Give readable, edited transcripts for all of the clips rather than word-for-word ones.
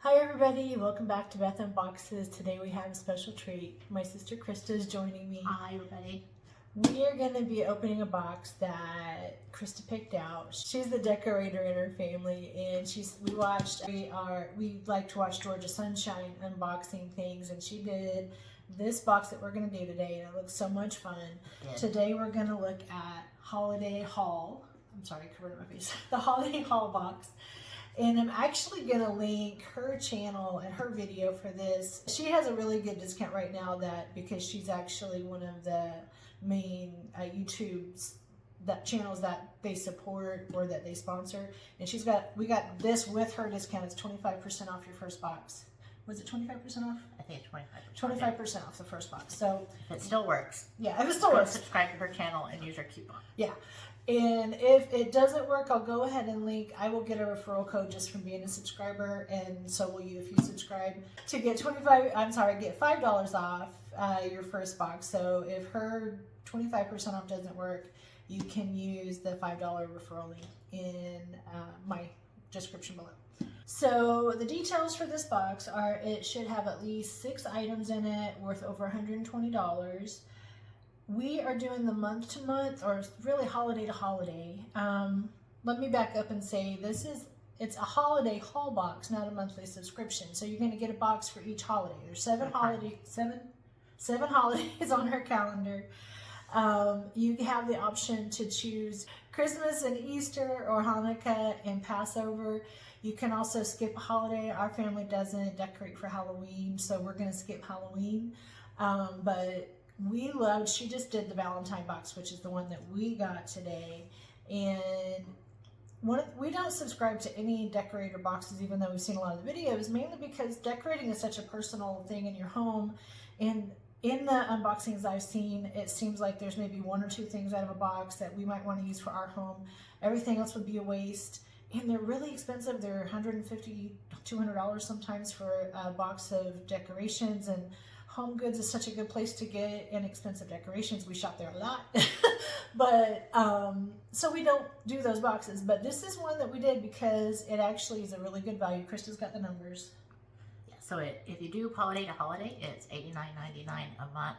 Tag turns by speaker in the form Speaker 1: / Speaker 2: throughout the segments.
Speaker 1: Hi everybody, welcome back to Beth Unboxes. Today we have a special treat. My sister Krista is joining me.
Speaker 2: Hi everybody.
Speaker 1: We are going to be opening a box that Krista picked out. She's the decorator in her family, and we like to watch Georgia Sunshine unboxing things, and she did this box that we're going to do today, and it looks so much fun.
Speaker 2: Yeah.
Speaker 1: Today we're going to look at Holiday Haul. I'm sorry, I covered my face. The Holiday Haul box. And I'm actually going to link her channel and her video for this. She has a really good discount right now because she's actually one of the main YouTube's channels that they support or that they sponsor. And we got this with her discount. It's 25% off your first box. Was it 25% off?
Speaker 2: I think it's 25%.
Speaker 1: 25% off the first box. So
Speaker 2: if it still works.
Speaker 1: Yeah, if it still works.
Speaker 2: Subscribe to her channel and use her coupon.
Speaker 1: Yeah. And if it doesn't work, I'll go ahead and link. I will get a referral code just from being a subscriber, and so will you if you subscribe. To get get $5 off your first box. So if her 25% off doesn't work, you can use the $5 referral link in my description below. So the details for this box are: it should have at least 6 items in it, worth over $120. We are doing the month to month, or really holiday to holiday. Let me back up and say it's a holiday haul box, not a monthly subscription. So you're going to get a box for each holiday. There's seven holidays on her calendar. You have the option to choose Christmas and Easter, or Hanukkah and Passover. You can also skip a holiday. Our family doesn't decorate for Halloween, so we're going to skip Halloween. But she just did the Valentine box, which is the one that we got today. And we don't subscribe to any decorator boxes, even though we've seen a lot of the videos, mainly because decorating is such a personal thing in your home. And in the unboxings I've seen, it seems like there's maybe 1 or 2 things out of a box that we might want to use for our home. Everything else would be a waste. And they're really expensive. They're $150, $200 sometimes for a box of decorations. And Home Goods is such a good place to get inexpensive decorations. We shop there a lot. But so we don't do those boxes. But this is one that we did because it actually is a really good value. Krista's got the numbers.
Speaker 2: Yeah, so if you do holiday to holiday, it's $89.99 a month.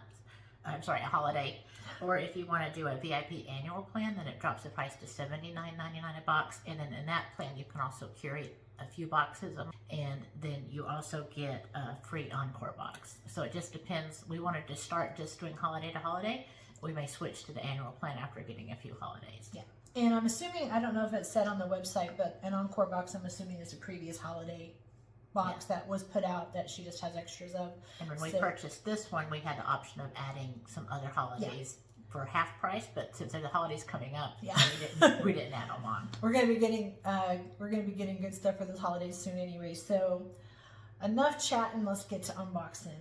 Speaker 2: I'm sorry, a holiday. Or if you want to do a VIP annual plan, then it drops the price to $79.99 a box. And then in that plan, you can also curate a few boxes, and then you also get a free encore box. So it just depends. We wanted to start just doing holiday to holiday. We may switch to the annual plan after getting a few holidays.
Speaker 1: Yeah. And I'm assuming, I don't know if it's said on the website, but an encore box, I'm assuming, is a previous holiday box that was put out that she just has extras of.
Speaker 2: And when we purchased this one, we had the option of adding some other holidays for half price, but since the holidays coming up, we didn't add them on.
Speaker 1: We're gonna be getting good stuff for those holidays soon anyway. So enough chatting, let's get to unboxing.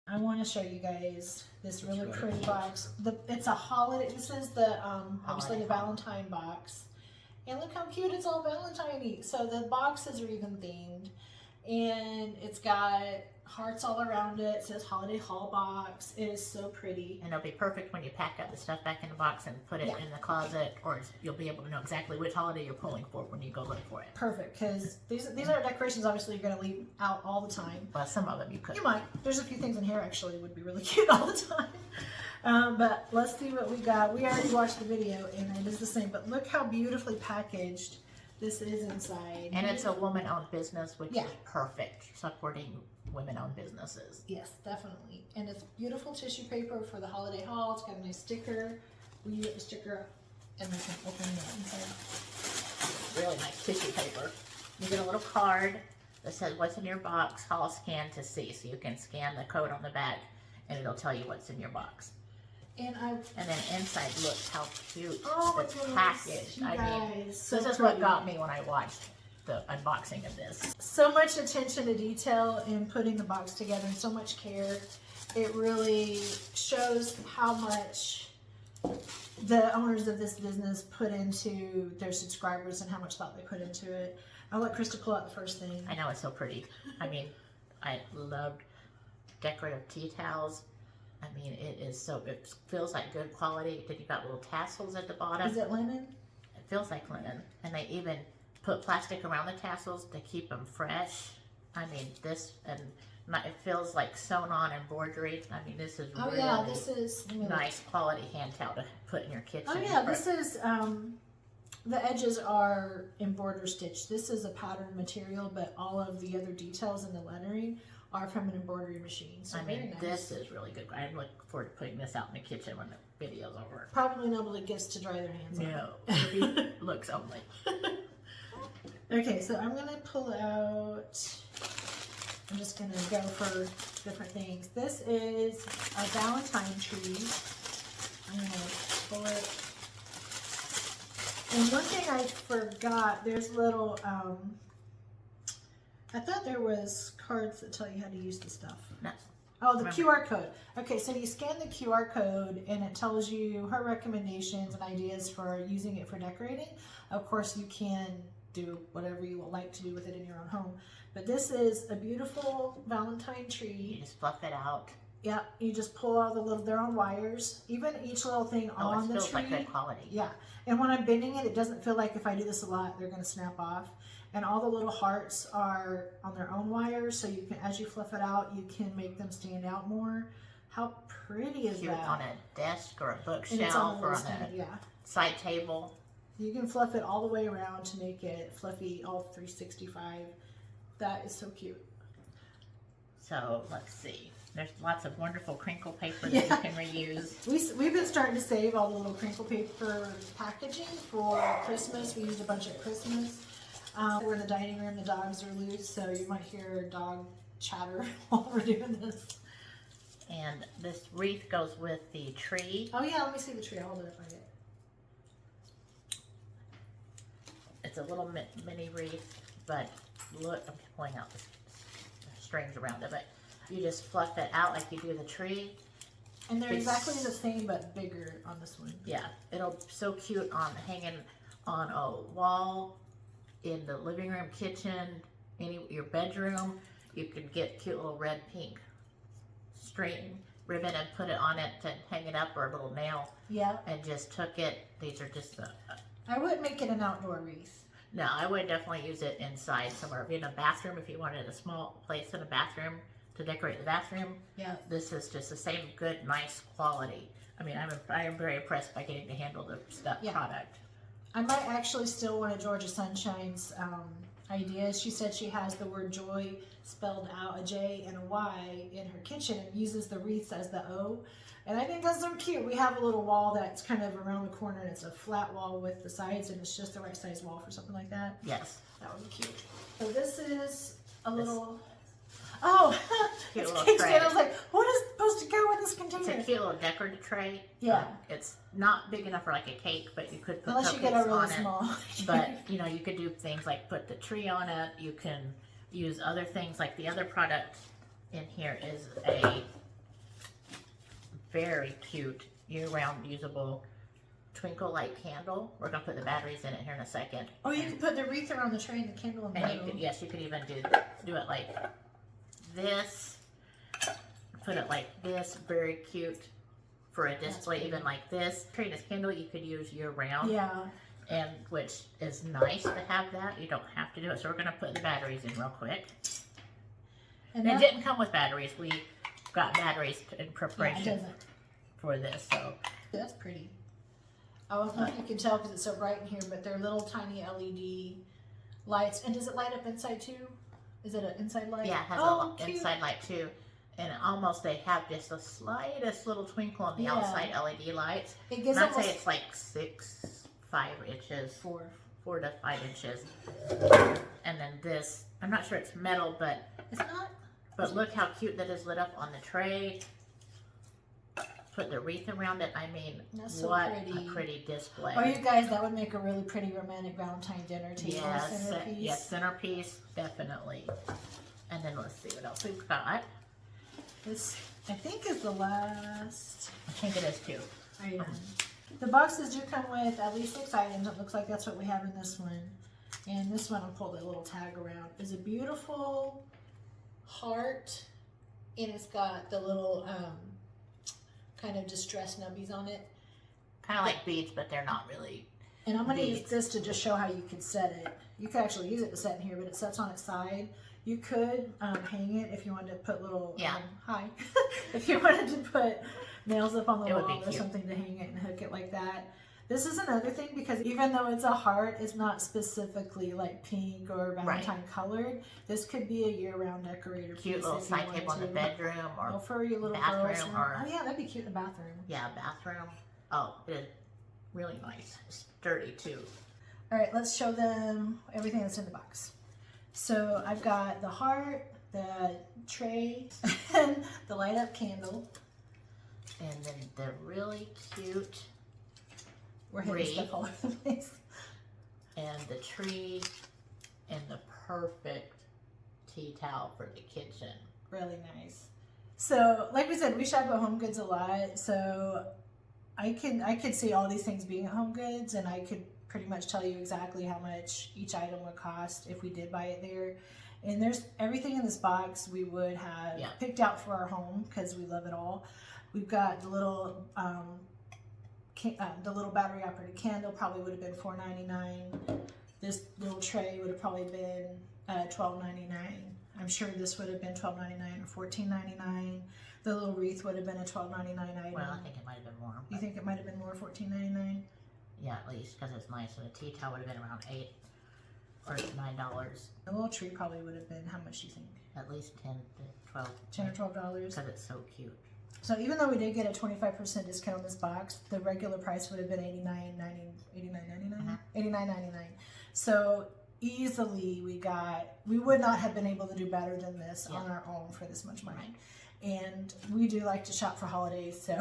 Speaker 1: I want to show you guys this really pretty box. It's a holiday. This is the obviously the Valentine box. And look how cute, it's all Valentine-y. So the boxes are even themed. And it's got hearts all around it. It says Holiday Haul Box. It is so pretty.
Speaker 2: And it'll be perfect when you pack up the stuff back in the box and put it in the closet, or you'll be able to know exactly which holiday you're pulling for when you go look for it.
Speaker 1: Perfect, because these are decorations obviously you're going to leave out all the time.
Speaker 2: Well, some of them you could.
Speaker 1: You might. There's a few things in here actually would be really cute all the time. But let's see what we got. We already watched the video and it is the same, but look how beautifully packaged this is inside.
Speaker 2: And it's a woman-owned business, which is perfect, supporting women-owned businesses.
Speaker 1: Yes, definitely. And it's beautiful tissue paper for the holiday haul. It's got a nice sticker. We get the sticker and we can open it inside.
Speaker 2: Really nice tissue paper. You get a little card that says what's in your box, haul scan to see. So you can scan the code on the back and it'll tell you what's in your box. And then inside, look how cute it's packaged. I mean, this is what got me when I watched the unboxing of this.
Speaker 1: So much attention to detail in putting the box together, and so much care. It really shows how much the owners of this business put into their subscribers and how much thought they put into it. I'll let Krista pull out the first thing.
Speaker 2: I know, it's so pretty. I mean, I loved decorative tea towels. I mean, it feels like good quality. Then you've got little tassels at the bottom.
Speaker 1: Is it linen?
Speaker 2: It feels like linen. And they even put plastic around the tassels to keep them fresh. I mean, this, and it feels like sewn on embroidery. I mean, this is
Speaker 1: Oh
Speaker 2: really
Speaker 1: yeah, this is
Speaker 2: nice quality hand towel to put in your kitchen.
Speaker 1: Oh yeah, this is the edges are embroider stitched. This is a pattern material, but all of the other details in the lettering are from an embroidery machine. So
Speaker 2: I mean,
Speaker 1: nice.
Speaker 2: this is really good. I'm looking forward to putting this out in the kitchen when the video's over.
Speaker 1: Probably nobody gets to dry their hands on it.
Speaker 2: No, looks only.
Speaker 1: Okay, so I'm gonna pull out, I'm just gonna go for different things. This is a Valentine tree. I'm gonna pull it. And one thing I forgot, there's little, I thought there was cards that tell you how to use the stuff.
Speaker 2: No.
Speaker 1: Oh, the QR code. Okay, so you scan the QR code and it tells you her recommendations and ideas for using it for decorating. Of course, you can do whatever you would like to do with it in your own home. But this is a beautiful Valentine tree.
Speaker 2: You just fluff it out.
Speaker 1: Yeah, you just pull all the little, they're on wires. Even each little thing on the tree.
Speaker 2: It feels like good quality.
Speaker 1: Yeah, and when I'm bending it, it doesn't feel like if I do this a lot, they're gonna snap off. And all the little hearts are on their own wires, so you can, as you fluff it out, you can make them stand out more. How pretty is
Speaker 2: Cute
Speaker 1: that?
Speaker 2: on a desk or a
Speaker 1: And it's
Speaker 2: bookshelf or on
Speaker 1: stand,
Speaker 2: a
Speaker 1: yeah.
Speaker 2: side table.
Speaker 1: You can fluff it all the way around to make it fluffy, all 365. That is so cute.
Speaker 2: So let's see. There's lots of wonderful crinkle paper that you can reuse.
Speaker 1: We've been starting to save all the little crinkle paper packaging for Christmas. We used a bunch at Christmas. We're in the dining room. The dogs are loose, so you might hear dog chatter while we're doing this.
Speaker 2: And this wreath goes with the tree.
Speaker 1: Oh yeah, let me see the tree. I'll hold it up right here.
Speaker 2: It's a little mini wreath, but look, I'm pulling out the strings around it, but you just fluff it out like you do the tree.
Speaker 1: And they're exactly the same, but bigger on this one.
Speaker 2: Yeah, it'll be so cute on hanging on a wall, in the living room, kitchen, your bedroom. You could get cute little red, pink string ribbon and put it on it to hang it up, or a little nail.
Speaker 1: Yeah.
Speaker 2: And just took it. These are just the.
Speaker 1: I wouldn't make it an outdoor wreath.
Speaker 2: No, I would definitely use it inside somewhere. In a bathroom, if you wanted a small place in a bathroom to decorate the bathroom.
Speaker 1: Yeah.
Speaker 2: This is just the same good, nice quality. I mean, I am very impressed by getting to handle the product.
Speaker 1: I might actually steal one of Georgia Sunshine's ideas. She said she has the word joy spelled out, a J and a Y, in her kitchen, and uses the wreaths as the O. And I think that's so cute. We have a little wall that's kind of around the corner, and it's a flat wall with the sides, and it's just the right size wall for something like that.
Speaker 2: Yes.
Speaker 1: That would be cute. So this is a little... Oh,
Speaker 2: Cute
Speaker 1: it's
Speaker 2: little
Speaker 1: cake
Speaker 2: tray.
Speaker 1: stand. I was like, what is supposed to go in this container?
Speaker 2: It's a cute little decorative tray.
Speaker 1: Yeah.
Speaker 2: It's not big enough for like a cake, but you could put
Speaker 1: Unless you
Speaker 2: cupcakes
Speaker 1: get a really
Speaker 2: on
Speaker 1: small.
Speaker 2: it. But you know, you could do things like put the tree on it. You can use other things, like the other product in here is a very cute year-round usable twinkle light candle. We're gonna put the batteries in it here in a second.
Speaker 1: Oh, you can put the wreath around the tray and the candle in the
Speaker 2: And
Speaker 1: middle.
Speaker 2: you could, yes, you could even do it like this. Put it like this, very cute for a display, even like this. Create this candle you could use year round.
Speaker 1: Yeah.
Speaker 2: And which is nice to have that. You don't have to do it. So we're gonna put the batteries in real quick. And it didn't come with batteries. We got batteries in preparation for this. So
Speaker 1: that's pretty. I don't know if you can tell because it's so bright in here, but they're little tiny LED lights. And does it light up inside too? Is it an inside light?
Speaker 2: yeah, it has an inside light too. And almost they have just the slightest little twinkle on the outside LED lights.
Speaker 1: It gives
Speaker 2: I'd say it's like 5 inches. 4 to 5 inches. And then this, I'm not sure it's metal, but
Speaker 1: it's not.
Speaker 2: But look how cute that is lit up on the tray. Put the wreath around it. I mean,
Speaker 1: That's so
Speaker 2: what
Speaker 1: pretty.
Speaker 2: a pretty display.
Speaker 1: Oh, you guys, that would make a really pretty romantic Valentine dinner table.
Speaker 2: Yes,
Speaker 1: Centerpiece.
Speaker 2: yes, centerpiece, definitely. And then let's see what else we've got.
Speaker 1: This, I think, is the last
Speaker 2: I think it is too.
Speaker 1: item. The boxes do come with at least 6 items. It looks like that's what we have in this one. And this one, I'll pull the little tag around, is a beautiful heart. And it's got the little kind of distressed nubbies on it.
Speaker 2: Kind of like beads, but they're not really.
Speaker 1: And I'm going to use
Speaker 2: These.
Speaker 1: this to just show how you could set it. You could actually use it to set in here, but it sets on its side. You could hang it if you wanted to put little, if you wanted to put nails up on the
Speaker 2: It would be
Speaker 1: wall or
Speaker 2: cute.
Speaker 1: something to hang it and hook it like that. This is another thing because even though it's a heart, it's not specifically like pink or Valentine colored. This could be a year-round decorator
Speaker 2: Cute
Speaker 1: piece
Speaker 2: little
Speaker 1: if you
Speaker 2: side
Speaker 1: wanted
Speaker 2: table in the
Speaker 1: to.
Speaker 2: bedroom
Speaker 1: Or
Speaker 2: or
Speaker 1: for your little
Speaker 2: bathroom
Speaker 1: girls.
Speaker 2: or-
Speaker 1: Oh yeah, that'd be cute in the bathroom.
Speaker 2: bathroom. Oh, it is really nice. Sturdy too.
Speaker 1: All right, let's show them everything that's in the box. So I've got the heart, the tray, and the light up candle.
Speaker 2: And then the really cute
Speaker 1: We're hitting
Speaker 2: wreath.
Speaker 1: stuff all over the place.
Speaker 2: And the tree and the perfect tea towel for the kitchen.
Speaker 1: Really nice. So, like we said, we shop at Home Goods a lot. So I could see all these things being at Home Goods, and I could pretty much tell you exactly how much each item would cost if we did buy it there. And there's everything in this box we would have picked out for our home because we love it all. We've got the little battery operated candle probably would have been $4.99. This little tray would have probably been $12.99. I'm sure this would have been $12.99 or $14.99. The little wreath would have been a $12.99 item.
Speaker 2: Well, I think it might have been more.
Speaker 1: You think it might have been more, $14.99?
Speaker 2: Yeah, at least because it's nice. So the tea towel would have been around $8 or $9.
Speaker 1: The little tree probably would have been, how much do you think?
Speaker 2: At least 10 to 12.
Speaker 1: $10 or $12?
Speaker 2: Because it's so cute.
Speaker 1: So even though we did get a 25% discount on this box, the regular price would have been $89.99. So easily we would not have been able to do better than this on our own for this much money. And we do like to shop for holidays, so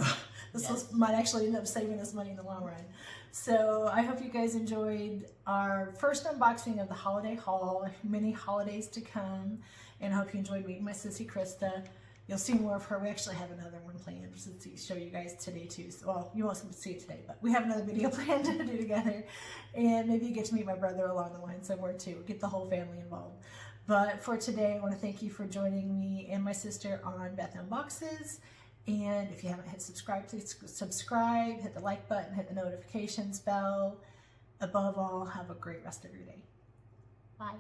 Speaker 1: this might actually end up saving us money in the long run. So I hope you guys enjoyed our first unboxing of the holiday haul. Many holidays to come, and I hope you enjoyed meeting my sissy Krista. You'll see more of her. We actually have another one planned to show you guys today too. So, well, you won't see it today, but we have another video planned to do together. And maybe you get to meet my brother along the line somewhere too. Get the whole family involved. But for today, I want to thank you for joining me and my sister on Beth Unboxes. And if you haven't hit subscribe, please subscribe, hit the like button, hit the notifications bell. Above all, have a great rest of your day. Bye.